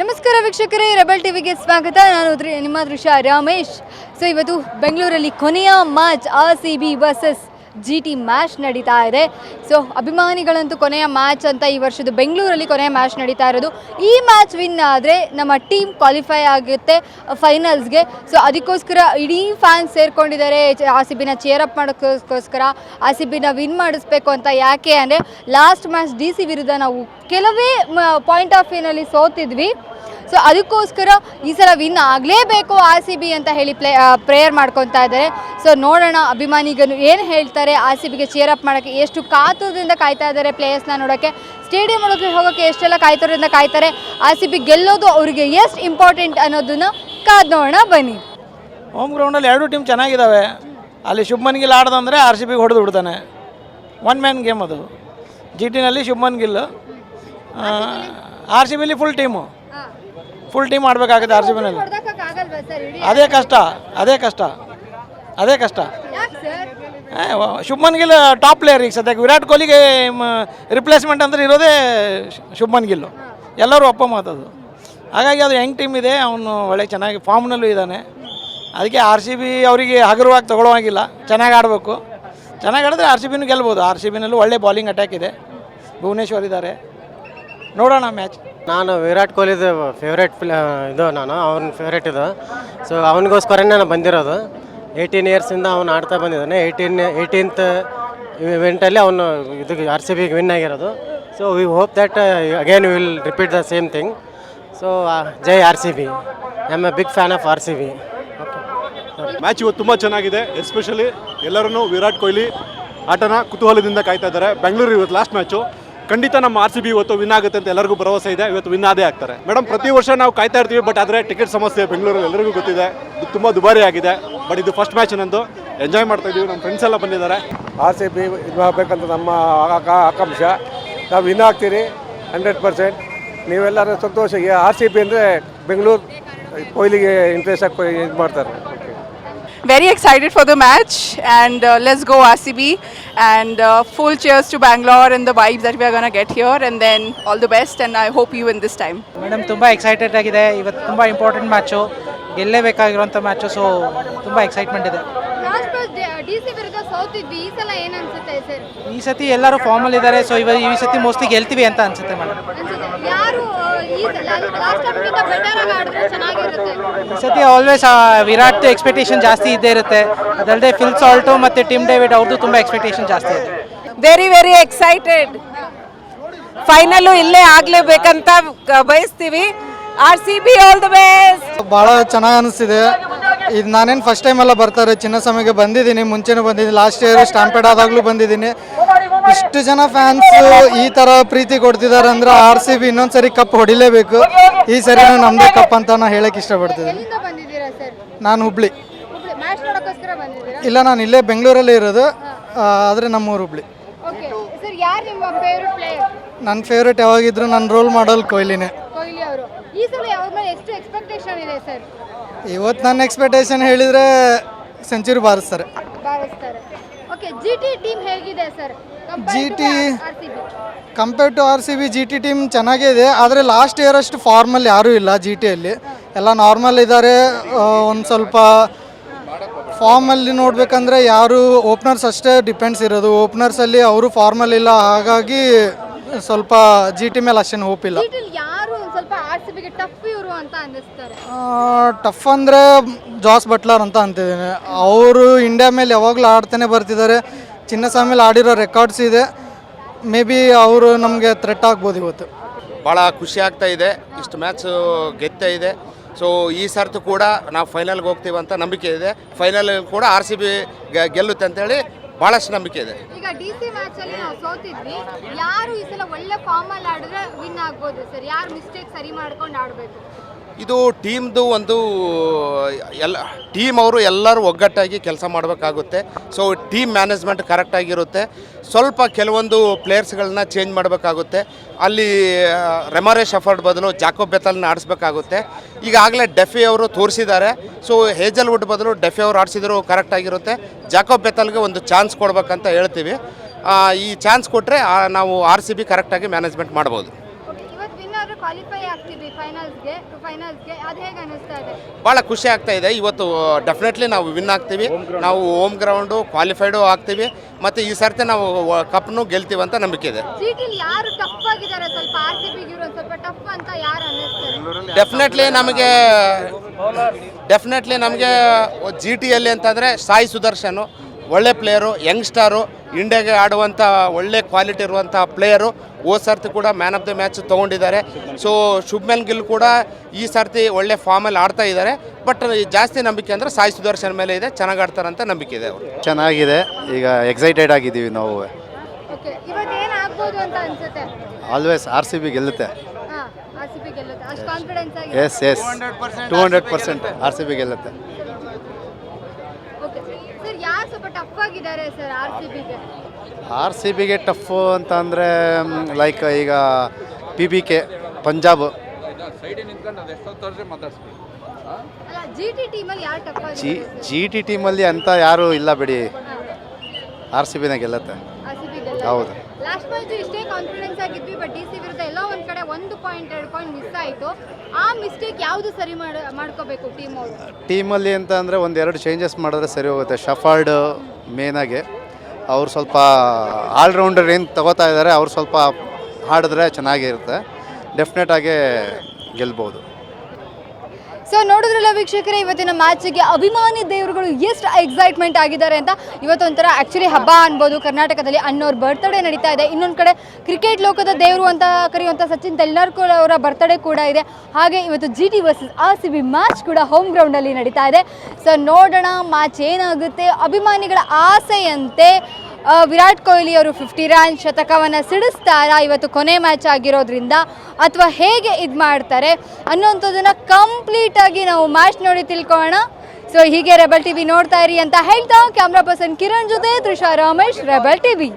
ನಮಸ್ಕಾರ ವೀಕ್ಷಕರೇ, ರೆಬೆಲ್ ಟಿವಿಗೆ ಸ್ವಾಗತ. ನಾನು ನಿಮ್ಮ ದೃಶ್ಯ ರಮೇಶ್. ಸೊ ಇವತ್ತು ಬೆಂಗಳೂರಲ್ಲಿ ಕೊನೆಯ match RCB versus GT match ನಡೀತಾ ಇದೆ. ಸೊ ಅಭಿಮಾನಿಗಳಂತೂ ಕೊನೆಯ ಮ್ಯಾಚ್ ಅಂತ ಈ ವರ್ಷದ ಬೆಂಗಳೂರಲ್ಲಿ ಕೊನೆಯ ಮ್ಯಾಚ್ ನಡೀತಾ ಇರೋದು. ಈ ಮ್ಯಾಚ್ ವಿನ್ ಆದರೆ ನಮ್ಮ ಟೀಮ್ ಕ್ವಾಲಿಫೈ ಆಗುತ್ತೆ ಫೈನಲ್ಸ್ಗೆ. ಸೊ ಅದಕ್ಕೋಸ್ಕರ ಇಡೀ ಫ್ಯಾನ್ಸ್ ಸೇರ್ಕೊಂಡಿದ್ದಾರೆ RCBನ ಚೇರ್ ಅಪ್ ಮಾಡೋಕ್ಕೋಸ್ಕರ, RCBನ ವಿನ್ ಮಾಡಿಸ್ಬೇಕು ಅಂತ. ಯಾಕೆ ಅಂದರೆ ಲಾಸ್ಟ್ ಮ್ಯಾಚ್ DC ವಿರುದ್ಧ ನಾವು ಕೆಲವೇ ಪಾಯಿಂಟ್ ಆಫ್ ವ್ಯೂನಲ್ಲಿ ಸೋತಿದ್ವಿ. ಸೊ ಅದಕ್ಕೋಸ್ಕರ ಈ ಸಲ ವಿನ್ ಆಗಲೇಬೇಕು RCB ಅಂತ ಹೇಳಿ ಪ್ರೇಯರ್ ಮಾಡ್ಕೊತಾ ಇದ್ದಾರೆ. ಸೊ ನೋಡೋಣ ಅಭಿಮಾನಿಗನು ಏನು ಹೇಳ್ತಾರೆ, RCBಗೆ ಚೇರ್ ಅಪ್ ಮಾಡೋಕ್ಕೆ ಎಷ್ಟು ಕಾತುರದಿಂದ ಕಾಯ್ತಾ ಇದ್ದಾರೆ, ಪ್ಲೇಯರ್ಸ್ನ ನೋಡೋಕ್ಕೆ, ಸ್ಟೇಡಿಯಂ ಒಳಗೆ ಹೋಗೋಕ್ಕೆ ಎಷ್ಟೆಲ್ಲ ಕಾಯ್ತೋರಿಂದ ಕಾಯ್ತಾರೆ. RCB ಗೆಲ್ಲೋದು ಅವರಿಗೆ ಎಷ್ಟು ಇಂಪಾರ್ಟೆಂಟ್ ಅನ್ನೋದನ್ನು ಕಾದು ನೋಡೋಣ ಬನ್ನಿ. ಹೋಮ್ ಗ್ರೌಂಡಲ್ಲಿ ಎರಡು ಟೀಮ್ ಚೆನ್ನಾಗಿದ್ದಾವೆ. ಅಲ್ಲಿ ಶುಭ್ಮನ್ ಗಿಲ್ ಆಡ್ದಂದರೆ RCBಗೆ ಹೊಡೆದು ಬಿಡ್ತಾನೆ. ಒನ್ ಮ್ಯಾನ್ ಗೇಮ್ ಅದು. GTನಲ್ಲಿ ಶುಭ್ಮನ್ ಗಿಲ್, RCBಲಿ ಫುಲ್ ಟೀಮ್ ಆಡಬೇಕಾಗುತ್ತೆ. RCBನಲ್ಲಿ ಅದೇ ಕಷ್ಟ. Shubman Gill top player. ಈಗ ಸದ್ಯಕ್ಕೆ ವಿರಾಟ್ ಕೊಹ್ಲಿಗೆ ರಿಪ್ಲೇಸ್ಮೆಂಟ್ ಅಂದರೆ ಇರೋದೇ ಶುಭ್ಮನ್ ಗಿಲ್ಲು, ಎಲ್ಲರೂ ಒಪ್ಪ ಮಾತದು. ಹಾಗಾಗಿ ಅದು ಯಂಗ್ ಟೀಮ್ ಇದೆ, ಅವನು ಒಳ್ಳೆ ಚೆನ್ನಾಗಿ ಫಾರ್ಮ್ನಲ್ಲೂ ಇದ್ದಾನೆ. ಅದಕ್ಕೆ RCB ಅವರಿಗೆ ಹಗುರವಾಗಿ ತೊಗೊಳ್ಳೋವಾಗಿಲ್ಲ, ಚೆನ್ನಾಗಿ ಆಡಬೇಕು. ಚೆನ್ನಾಗಿ ಆಡಿದ್ರೆ RCBನೂ ಗೆಲ್ಬೋದು. RCBನಲ್ಲೂ ಒಳ್ಳೆ ಬಾಲಿಂಗ್ ಅಟ್ಯಾಕ್ ಇದೆ, ಭುವನೇಶ್ವರ್ ಇದ್ದಾರೆ. ನೋಡೋಣ ಮ್ಯಾಚ್. ನಾನು ವಿರಾಟ್ ಕೊಹ್ಲಿದು ಫೇವ್ರೇಟ್ ನಾನು ಅವ್ನ ಫೇವ್ರೇಟ್ ಇದು. ಸೊ ಅವನಿಗೋಸ್ಕರನೇ ನಾನು ಬಂದಿರೋದು. 18 ಇಯರ್ಸಿಂದ ಅವನು ಆಡ್ತಾ ಬಂದಿದ್ದಾನೆ. 18th ಇವೆಂಟಲ್ಲಿ ಅವನು ಇದಕ್ಕೆ RCBಗೆ ವಿನ್ ಆಗಿರೋದು. So we hope that again will repeat the same thing. So ಜೈ RCB. I am a big fan of RCB. Match ಇವತ್ತು ತುಂಬ ಚೆನ್ನಾಗಿದೆ. ಎಸ್ಪೆಷಲಿ ಎಲ್ಲರೂ ವಿರಾಟ್ ಕೊಹ್ಲಿ ಆಟನ ಕುತೂಹಲದಿಂದ ಕಾಯ್ತಾ ಇದ್ದಾರೆ. ಬೆಂಗಳೂರು ಇವತ್ತು ಲಾಸ್ಟ್ ಮ್ಯಾಚು. ಖಂಡಿತ ನಮ್ಮ RCB ಇವತ್ತು ವಿನ್ ಆಗುತ್ತೆ ಅಂತ ಎಲ್ಲರಿಗೂ ಭರವಸೆ ಇದೆ. ಇವತ್ತು ವಿನ್ ಆದೇ ಆಗ್ತಾರೆ ಮೇಡಮ್. ಪ್ರತಿ ವರ್ಷ ನಾವು ಕಾಯ್ತಾ ಇರ್ತೀವಿ, ಬಟ್ ಆದರೆ ಟಿಕೆಟ್ ಸಮಸ್ಯೆ ಬೆಂಗಳೂರಲ್ಲಿ ಎಲ್ಲರಿಗೂ ಗೊತ್ತಿದೆ. ತುಂಬ ದುಬಾರಿ ಆಗಿದೆ. ಬಟ್ ಇದು ಫಸ್ಟ್ ಮ್ಯಾಚ್ ನಂದು ಎಂಜಾಯ್ ಮಾಡ್ತಾ ಇದ್ದೀವಿ. ನಮ್ಮ ಫ್ರೆಂಡ್ಸ್ ಎಲ್ಲ ಬಂದಿದ್ದಾರೆ. RCB ಇದು ಆಗಬೇಕಂತ ನಮ್ಮ ಆಕಾಂಕ್ಷ. ನಾವು ವಿನ್ ಆಗ್ತೀರಿ 100%. ನೀವೆಲ್ಲರೂ ಸಂತೋಷ. RCB ಅಂದರೆ ಬೆಂಗಳೂರು ಕೊಹ್ಲಿಗೆ ಇಂಟ್ರೆಸ್ಟ್ ಆಗಿ ಇದು ಮಾಡ್ತಾರೆ. Very excited for the match and let's go RCB and full cheers to Bangalore and the vibes that we are going to get here, and then all the best and I hope you win this time. Madam ತುಂಬ excited ಆಗಿದೆ. ಇವತ್ತು ತುಂಬ important match, ಗೆಲ್ಲೇಬೇಕಾಗಿರುವಂಥ match. So ತುಂಬ excitement ಇದೆ. DC ವಿರುದ್ಧ ಸೋತಿದ್ವಿ, ಈ ಸಲ ಏನು ಅನ್ಸುತ್ತೆ ಸರ್? ಈ ಸತಿ ಎಲ್ಲರೂ ಫಾರ್ಮಲ್ಲಿ ಇದ್ದಾರೆ. ಸೊ ಈ ಸತಿ ಮೋಸ್ಟ್ಲಿ ಗೆಲ್ತೀವಿ ಅಂತ ಅನ್ಸುತ್ತೆ ಮೇಡಮ್. ಯಾರು ಈ ಲಾಸ್ಟ್ ಟೈಮ್ಗಿಂತ ಬೆಟರ್ ಆಗಿ ಆಡಿದ್ರೆ ಚೆನ್ನಾಗಿರುತ್ತೆ? ಈ ಸತಿ ಆಲ್ವೇಸ್ ವಿರಾಟ್ ಎಕ್ಸ್ಪೆಕ್ಟೇಷನ್ ಜಾಸ್ತಿ ಇದ್ದೇ ಇರುತ್ತೆ. ಅದಲ್ಲದೆ ಫಿಲ್ ಸಾಲ್ಟು ಮತ್ತು ಟಿಮ್ ಡೇವಿಡ್ ಅವ್ರದ್ದು ತುಂಬ ಎಕ್ಸ್ಪೆಕ್ಟೇಷನ್ ಜಾಸ್ತಿ ಇದೆ. Very excited. ಫೈನಲ್ಲು ಇಲ್ಲೇ ಆಗಲೇಬೇಕಂತ ಬಯಸ್ತೀವಿ. RCB all the best. ಭಾಳ ಚೆನ್ನಾಗಿ ಅನಿಸ್ತಿದೆ. ಇದು ನಾನೇನು ಫಸ್ಟ್ ಟೈಮ್ ಎಲ್ಲ ಬರ್ತಾರೆ. ಚಿನ್ನಸ್ವಾಮಿಗೆ ಬಂದಿದ್ದೀನಿ, ಮುಂಚೆನೂ ಬಂದಿದ್ದೀನಿ. ಲಾಸ್ಟ್ ಇಯರ್ ಸ್ಟ್ಯಾಂಪೇಡ್ ಆದಾಗಲೂ ಬಂದಿದ್ದೀನಿ. ಇಷ್ಟು ಜನ ಫ್ಯಾನ್ಸ್ ಈ ಥರ ಪ್ರೀತಿ ಕೊಡ್ತಿದ್ದಾರೆ ಅಂದರೆ RCB ಇನ್ನೊಂದು ಸರಿ ಕಪ್ ಹೊಡಿಲೇಬೇಕು. ಈ ಸರಿ ನಮ್ಮದೇ ಕಪ್ ಅಂತ ನಾನು ಹೇಳಕ್ಕೆ ಇಷ್ಟಪಡ್ತಿದ್ದೀನಿ. ನಾನು ಹುಬ್ಳಿ. ಇಲ್ಲ, ನಾನು ಇಲ್ಲೇ ಬೆಂಗಳೂರಲ್ಲೇ ಇರೋದು, ಆದರೆ ನಮ್ಮೂರು ಹುಬ್ಳಿ. ನನ್ನ ಫೇವ್ರೇಟ್ ಯಾವಾಗಿದ್ರು ನನ್ನ ರೋಲ್ ಮಾಡಲ್ ಕೊಹ್ಲಿನೇ. ಇವತ್ತು ನನ್ನ ಎಕ್ಸ್ಪೆಕ್ಟೇಷನ್ ಹೇಳಿದರೆ ಸೆಂಚುರಿ ಬಾರಿಸ್ತಾರೆ. GT compare to RCB GT team ಚೆನ್ನಾಗೇ ಇದೆ. ಆದರೆ ಲಾಸ್ಟ್ ಇಯರ್ ಅಷ್ಟು ಫಾರ್ಮಲ್ಲಿ ಯಾರೂ ಇಲ್ಲ. GTಯಲ್ಲಿ ಎಲ್ಲ ನಾರ್ಮಲ್ ಇದ್ದಾರೆ. ಒಂದು ಸ್ವಲ್ಪ ಫಾರ್ಮಲ್ಲಿ ನೋಡಬೇಕಂದ್ರೆ ಯಾರು ಓಪನರ್ಸ್ ಅಷ್ಟೇ ಡಿಪೆಂಡ್ಸ್ ಇರೋದು. ಓಪನರ್ಸಲ್ಲಿ ಅವರು ಫಾರ್ಮಲ್ಲಿ ಇಲ್ಲ, ಹಾಗಾಗಿ ಸ್ವಲ್ಪ GT ಮೇಲೆ ಅಷ್ಟೇನು ಹೋಪ್ ಇಲ್ಲ. ಟಫ್ ಅಂದರೆ ಜಾಸ್ ಬಟ್ಲರ್ ಅಂತ ಅಂತಿದ್ದೀನಿ. ಅವರು ಇಂಡಿಯಾ ಮೇಲೆ ಯಾವಾಗಲೂ ಆಡ್ತಾನೆ ಬರ್ತಿದ್ದಾರೆ. ಚಿನ್ನಸ್ವಾಮಿಲಿ ಆಡಿರೋ ರೆಕಾರ್ಡ್ಸ್ ಇದೆ. ಮೇ ಬಿ ಅವರು ನಮಗೆ ಥ್ರೆಟ್ ಆಗ್ಬೋದು ಇವತ್ತು. ಭಾಳ ಖುಷಿ ಆಗ್ತಾ ಇದೆ. ಇಷ್ಟು ಮ್ಯಾಚು ಗೆದ್ತಾ ಇದೆ. ಸೊ ಈ ಸರ್ತು ಕೂಡ ನಾವು ಫೈನಲ್ಗೆ ಹೋಗ್ತೀವಿ ಅಂತ ನಂಬಿಕೆ ಇದೆ. ಫೈನಲ್ ಕೂಡ RCB ಗೆಲ್ಲುತ್ತೆ ಅಂತೇಳಿ ಭಾಳಷ್ಟು ನಂಬಿಕೆ ಇದೆ. ಈಗ DC ಮ್ಯಾಚ್ ಅಲ್ಲಿ ನಾವು ಸೋತಿದ್ವಿ. ಯಾರು ಈ ಸಲ ಒಳ್ಳೆ ಫಾರ್ಮ್ ಅಲ್ಲಿ ಆಡಿದ್ರೆ ವಿನ್ ಆಗ್ಬೋದು ಸರ್? ಯಾರು ಮಿಸ್ಟೇಕ್ ಸರಿ ಮಾಡ್ಕೊಂಡು ಆಡಬೇಕು? ಇದು ಟೀಮ್ದು ಒಂದು ಟೀಮ್ ಅವರು ಎಲ್ಲರೂ ಒಗ್ಗಟ್ಟಾಗಿ ಕೆಲಸ ಮಾಡಬೇಕಾಗುತ್ತೆ. ಸೊ ಟೀಮ್ ಮ್ಯಾನೇಜ್ಮೆಂಟ್ ಕರೆಕ್ಟಾಗಿರುತ್ತೆ. ಸ್ವಲ್ಪ ಕೆಲವೊಂದು ಪ್ಲೇಯರ್ಸ್ಗಳನ್ನ ಚೇಂಜ್ ಮಾಡಬೇಕಾಗುತ್ತೆ. ಅಲ್ಲಿ ರೆಮಾರೆ ಶಫರ್ಡ್ ಬದಲು ಜಾಕೋಬ್ ಬೆಥಲ್ನ ಆಡಿಸ್ಬೇಕಾಗುತ್ತೆ. ಈಗಾಗಲೇ ಡೆಫಿ ಅವರು ತೋರಿಸಿದ್ದಾರೆ. ಸೊ ಹೇಜಲ್ವುಡ್ ಬದಲು ಡೆಫಿ ಅವರು ಆಡಿಸಿದ್ರು ಕರೆಕ್ಟಾಗಿರುತ್ತೆ. ಜಾಕೋಬ್ ಬೆಥಲ್ಗೆ ಒಂದು ಚಾನ್ಸ್ ಕೊಡ್ಬೇಕಂತ ಹೇಳ್ತೀವಿ. ಈ ಚಾನ್ಸ್ ಕೊಟ್ಟರೆ ನಾವು RCB ಕರೆಕ್ಟಾಗಿ ಮ್ಯಾನೇಜ್ಮೆಂಟ್ ಮಾಡ್ಬೋದು. ಕ್ವಾಲಿಫೈ ಆಗ್ತೀವಿ ಫೈನಲ್ಸ್ಗೆ ಅದು ಹೇಗೆ ಅನಿಸ್ತಾ ಇದೆ? ಭಾಳ ಖುಷಿ ಆಗ್ತಾ ಇದೆ. ಇವತ್ತು ಡೆಫಿನೆಟ್ಲಿ ನಾವು ವಿನ್ ಆಗ್ತೀವಿ. ನಾವು ಹೋಮ್ ಗ್ರೌಂಡು ಕ್ವಾಲಿಫೈಡು ಆಗ್ತೀವಿ ಮತ್ತು ಈ ಸರ್ತಿ ನಾವು ಕಪ್ನು ಗೆಲ್ತೀವಿ ಅಂತ ನಂಬಿಕೆ ಇದೆ. ಜಿಟಿಲಿ ಯಾರು ಟಫ್ ಆಗಿದ್ದಾರೆ ಸ್ವಲ್ಪ RCB ಗೆ ಇವರು ಸ್ವಲ್ಪ ಟಫ್ ಅಂತ ಯಾರು ಅನ್ನಿಸ್ತಾರೆ? ಡೆಫಿನೆಟ್ಲಿ ನಮಗೆ GTಯಲ್ಲಿ ಅಂತಂದರೆ ಸಾಯಿ ಸುದರ್ಶನ್ ಒಳ್ಳೆ ಪ್ಲೇಯರು, ಯಂಗ್ಸ್ಟಾರು, ಇಂಡಿಯಾಗೆ ಆಡುವಂಥ ಒಳ್ಳೆ ಕ್ವಾಲಿಟಿ ಇರುವಂಥ ಪ್ಲೇಯರು. ಹೋದ ಸರ್ತಿ ಕೂಡ ಮ್ಯಾನ್ ಆಫ್ ದ ಮ್ಯಾಚ್ ತೊಗೊಂಡಿದ್ದಾರೆ. ಸೊ ಶುಭ್ಮನ್ ಗಿಲ್ ಕೂಡ ಈ ಸರ್ತಿ ಒಳ್ಳೆ ಫಾರ್ಮಲ್ಲಿ ಆಡ್ತಾ ಇದ್ದಾರೆ. ಬಟ್ ಜಾಸ್ತಿ ನಂಬಿಕೆ ಅಂದರೆ ಸಾಯಿ ಸುದರ್ಶನ್ ಮೇಲೆ ಇದೆ, ಚೆನ್ನಾಗಿ ಆಡ್ತಾರಂತ ನಂಬಿಕೆ ಇದೆ ಅವರು. ಚೆನ್ನಾಗಿದೆ, ಈಗ ಎಕ್ಸೈಟೆಡ್ ಆಗಿದ್ದೀವಿ ನಾವು. ಓಕೆ, ಇವತ್ತು ಏನು ಆಗ್ಬೋದು ಅಂತ ಅನ್ಸುತ್ತೆ? ಆಲ್ವೇಸ್ RCB ಗೆಲ್ಲುತ್ತೆ. ಹಾಂ, RCB ಗೆಲ್ಲುತ್ತೆ ಅಷ್ಟು ಕಾನ್ಫಿಡೆನ್ಸ್ ಆಗಿ? ಎಸ್ 200% RCB ಗೆಲ್ಲುತ್ತೆ. ಓಕೆ ಸರ್, ಯಾರು ಸ್ವಲ್ಪ ಟಫ್ ಆಗಿದ್ದಾರೆ ಸರ್ RCB ಗೆ? ಟಫು ಅಂತ ಅಂದರೆ ಲೈಕ್ ಈಗ PBK, ಪಂಜಾಬ್. ಅಲ್ಲ, GT ಟೀಮಲ್ಲಿ ಯಾರು ಟಫ್ ಆಗಿದ್ದಾರೆ? GT ಟೀಮಲ್ಲಿ ಅಂತ ಯಾರೂ ಇಲ್ಲ ಬಿಡಿ, RCBನೇ ಗೆಲ್ಲುತ್ತೆ. RCB ಗೆಲ್ಲುತ್ತೆ. ಹೌದು. ಲಾಸ್ಟ್ ಮ್ಯಾಚ್ ಇಷ್ಟೇ ಕಾನ್ಫಿಡೆನ್ಸ್ ಆಗಿದ್ವಿ, ಬಟ್ DC ವಿರುದ್ಧ ಎಲ್ಲೋ ಒಂದು ಕಡೆ 1 ಪಾಯಿಂಟ್ 2 ಪಾಯಿಂಟ್ ಮಿಸ್ ಆಯಿತು. ಆ ಮಿಸ್ಟೇಕ್ ಯಾವುದು ಸರಿ ಮಾಡ್ಕೋಬೇಕು ಟೀಮ್ ಅವರು? ಟೀಮಲ್ಲಿ ಅಂತ ಅಂದರೆ ಒಂದೆರಡು ಚೇಂಜಸ್ ಮಾಡಿದ್ರೆ ಸರಿ ಹೋಗುತ್ತೆ. ಶಫರ್ಡ್ ಮೇನಾಗಿ ಅವ್ರು ಸ್ವಲ್ಪ ಆಲ್ರೌಂಡರ್ ಏನು ತಗೋತಾ ಇದ್ದಾರೆ, ಅವ್ರು ಸ್ವಲ್ಪ ಆಡಿದ್ರೆ ಚೆನ್ನಾಗಿರುತ್ತೆ. ಡೆಫಿನೆಟಾಗಿ ಗೆಲ್ಬೋದು. ಸೊ ನೋಡಿದ್ರಲ್ಲ ವೀಕ್ಷಕರೇ, ಇವತ್ತಿನ ಮ್ಯಾಚಿಗೆ ಅಭಿಮಾನಿ ದೇವರುಗಳು ಎಷ್ಟು ಎಕ್ಸೈಟ್ಮೆಂಟ್ ಆಗಿದ್ದಾರೆ ಅಂತ. ಇವತ್ತೊಂಥರ ಆ್ಯಕ್ಚುಲಿ ಹಬ್ಬ ಅನ್ಬೋದು. ಕರ್ನಾಟಕದಲ್ಲಿ ಅನ್ನೋರ್ ಬರ್ತ್ಡೇ ನಡೀತಾ ಇದೆ. ಇನ್ನೊಂದು ಕಡೆ ಕ್ರಿಕೆಟ್ ಲೋಕದ ದೇವರು ಅಂತ ಕರೆಯುವಂಥ ಸಚಿನ್ ತೆಂಡೂಲ್ಕರ್ ಅವರ ಬರ್ತ್ಡೇ ಕೂಡ ಇದೆ. ಹಾಗೆ ಇವತ್ತು GT ವರ್ಸಸ್ RCB ಮ್ಯಾಚ್ ಕೂಡ ಹೋಮ್ ಗ್ರೌಂಡಲ್ಲಿ ನಡೀತಾ ಇದೆ. ಸೊ ನೋಡೋಣ ಮ್ಯಾಚ್ ಏನಾಗುತ್ತೆ. ಅಭಿಮಾನಿಗಳ ಆಸೆಯಂತೆ ವಿರಾಟ್ ಕೊಹ್ಲಿ ಅವರು 50 ರನ್ ಶತಕವನ್ನು ಸಿಡಿಸ್ತಾರಾ ಇವತ್ತು ಕೊನೆ ಮ್ಯಾಚ್ ಆಗಿರೋದ್ರಿಂದ, ಅಥವಾ ಹೇಗೆ ಇದು ಮಾಡ್ತಾರೆ ಅನ್ನೋಂಥದ್ದನ್ನು ಕಂಪ್ಲೀಟಾಗಿ ನಾವು ಮ್ಯಾಚ್ ನೋಡಿ ತಿಳ್ಕೊಳ್ಳೋಣ. ಸೊ ಹೀಗೆ ರೆಬಲ್ TV ನೋಡ್ತಾ ಇರಿ ಅಂತ ಹೇಳ್ತಾ ಕ್ಯಾಮ್ರಾ ಪರ್ಸನ್ ಕಿರಣ್ ಜೊತೆ ತ್ರಿಷಾ ರಮೇಶ್, ರೆಬಲ್ TV.